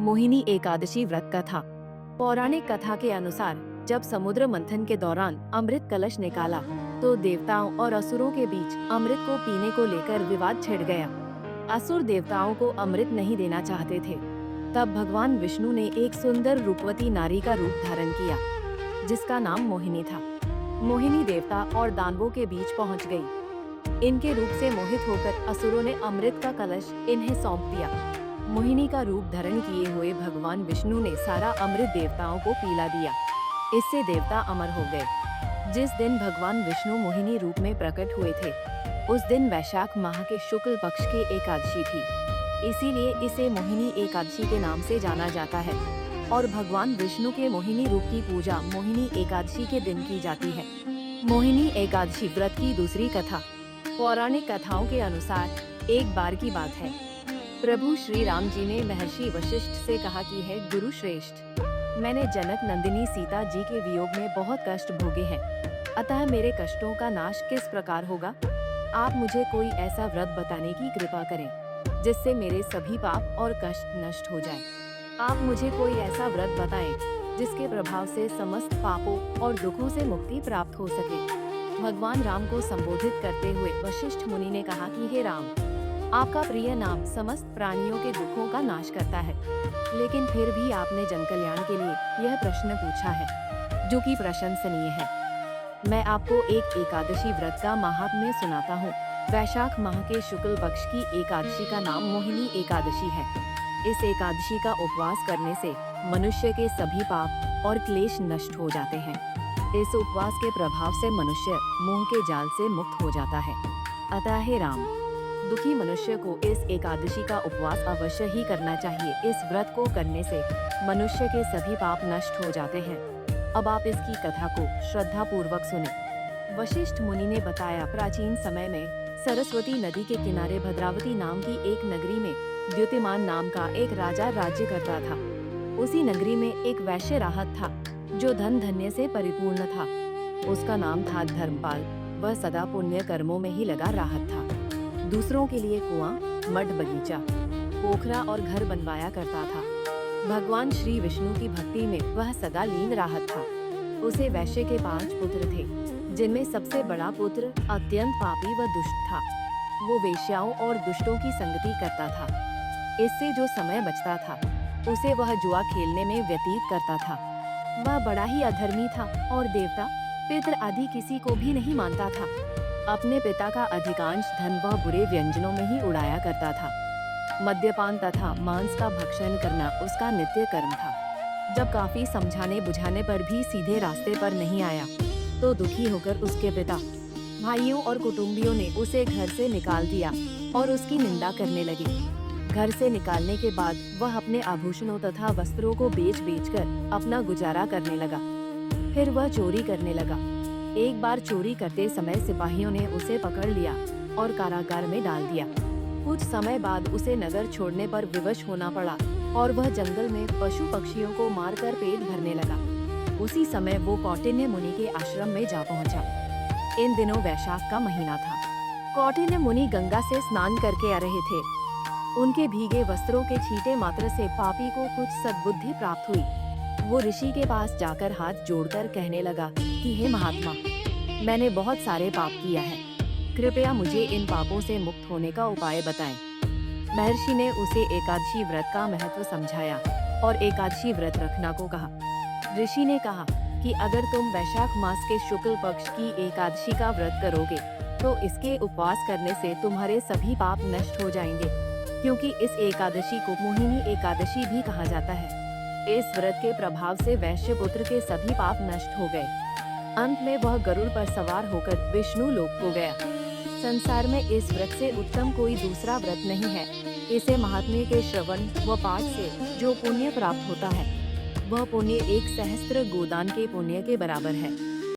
मोहिनी एकादशी व्रत कथा। पौराणिक कथा के अनुसार जब समुद्र मंथन के दौरान अमृत कलश निकाला तो देवताओं और असुरों के बीच अमृत को पीने को लेकर विवाद छिड़ गया। असुर देवताओं को अमृत नहीं देना चाहते थे। तब भगवान विष्णु ने एक सुंदर रूपवती नारी का रूप धारण किया जिसका नाम मोहिनी था। मोहिनी देवता और दानवों के बीच पहुंच गई। इनके रूप से मोहित होकर असुरों ने अमृत का कलश इन्हें सौंप दिया। मोहिनी का रूप धारण किए हुए भगवान विष्णु ने सारा अमृत देवताओं को पिला दिया। इससे देवता अमर हो गए। जिस दिन भगवान विष्णु मोहिनी रूप में प्रकट हुए थे उस दिन वैशाख माह के शुक्ल पक्ष की एकादशी थी। इसीलिए इसे मोहिनी एकादशी के नाम से जाना जाता है और भगवान विष्णु के मोहिनी रूप की पूजा मोहिनी एकादशी के दिन की जाती है। मोहिनी एकादशी व्रत की दूसरी कथा। पौराणिक कथाओं के अनुसार एक बार की बात है, प्रभु श्री राम जी ने महर्षि वशिष्ठ से कहा कि है गुरु श्रेष्ठ, मैंने जनक नंदिनी सीता जी के वियोग में बहुत कष्ट भोगे हैं, अतः मेरे कष्टों का नाश किस प्रकार होगा? आप मुझे कोई ऐसा व्रत बताने की कृपा करें जिससे मेरे सभी पाप और कष्ट नष्ट हो जाए। आप मुझे कोई ऐसा व्रत बताएं जिसके प्रभाव से समस्त पापों और दुखों से मुक्ति प्राप्त हो सके। भगवान राम को संबोधित करते हुए वशिष्ठ मुनि ने कहा कि हे राम, आपका प्रिय नाम समस्त प्राणियों के दुखों का नाश करता है, लेकिन फिर भी आपने जन कल्याण के लिए यह प्रश्न पूछा है जो कि प्रशंसनीय है। मैं आपको एक एकादशी व्रत का महात्म्य सुनाता हूँ। वैशाख माह के शुक्ल पक्ष की एकादशी का नाम मोहिनी एकादशी है। इस एकादशी का उपवास करने से मनुष्य के सभी पाप और क्लेश नष्ट हो जाते हैं। इस उपवास के प्रभाव से मनुष्य मोह के जाल से मुक्त हो जाता है। अतः हे राम, दुखी मनुष्य को इस एकादशी का उपवास अवश्य ही करना चाहिए। इस व्रत को करने से मनुष्य के सभी पाप नष्ट हो जाते हैं। अब आप इसकी कथा को श्रद्धा पूर्वक सुने। वशिष्ठ मुनि ने बताया, प्राचीन समय में सरस्वती नदी के किनारे भद्रावती नाम की एक नगरी में द्युतिमान नाम का एक राजा राज्य करता था। उसी नगरी में एक वैश्य राहत था जो धन धन्य से परिपूर्ण था। उसका नाम था धर्मपाल। वह सदा पुण्य कर्मों में ही लगा राहत था। दूसरों के लिए कुआं, मठ, बगीचा, पोखरा और घर बनवाया करता था। भगवान श्री विष्णु की भक्ति में वह सदा लीन राहत था। उसे वैश्य के 5 पुत्र थे, जिनमें सबसे बड़ा पुत्र अत्यंत पापी व दुष्ट था। वो वेश्याओं और दुष्टों की संगति करता था। इससे जो समय बचता था उसे वह जुआ खेलने में व्यतीत करता था। वह बड़ा ही अधर्मी था और देवता, पितृ आदि किसी को भी नहीं मानता था। अपने पिता का अधिकांश धन वह बुरे व्यंजनों में ही उड़ाया करता था। मद्यपान तथा मांस का भक्षण करना उसका नित्य कर्म था। जब काफी समझाने बुझाने पर भी सीधे रास्ते पर नहीं आया तो दुखी होकर उसके पिता, भाइयों और कुटुंबियों ने उसे घर से निकाल दिया और उसकी निंदा करने लगे। घर से निकालने के बाद वह अपने आभूषणों तथा वस्त्रों को बेच कर अपना गुजारा करने लगा। फिर वह चोरी करने लगा। एक बार चोरी करते समय सिपाहियों ने उसे पकड़ लिया और कारागार में डाल दिया। कुछ समय बाद उसे नगर छोड़ने पर विवश होना पड़ा और वह जंगल में पशु पक्षियों को मारकर पेट भरने लगा। उसी समय वो कौटिन्य मुनि के आश्रम में जा पहुंचा। इन दिनों वैशाख का महीना था। कौटिन्य मुनि गंगा से स्नान करके आ रहे थे। उनके भीगे वस्त्रों के छींटे मात्र से पापी को कुछ सद्बुद्धि प्राप्त हुई। वो ऋषि के पास जाकर हाथ जोड़कर कहने लगा कि हे महात्मा, मैंने बहुत सारे पाप किया है, कृपया मुझे इन पापों से मुक्त होने का उपाय बताएं। महर्षि ने उसे एकादशी व्रत का महत्व समझाया और एकादशी व्रत रखना को कहा। ऋषि ने कहा कि अगर तुम वैशाख मास के शुक्ल पक्ष की एकादशी का व्रत करोगे तो इसके उपवास करने से तुम्हारे सभी पाप नष्ट हो जाएंगे, क्योंकि इस एकादशी को मोहिनी एकादशी भी कहा जाता है। इस व्रत के प्रभाव से वैश्य पुत्र के सभी पाप नष्ट हो गए। अंत में वह गरुड़ पर सवार होकर विष्णु लोक को गया। संसार में इस व्रत से उत्तम कोई दूसरा व्रत नहीं है। इसे महात्म्य के श्रवण व पाठ से जो पुण्य प्राप्त होता है वह पुण्य 1 सहस्त्र गोदान के पुण्य के बराबर है।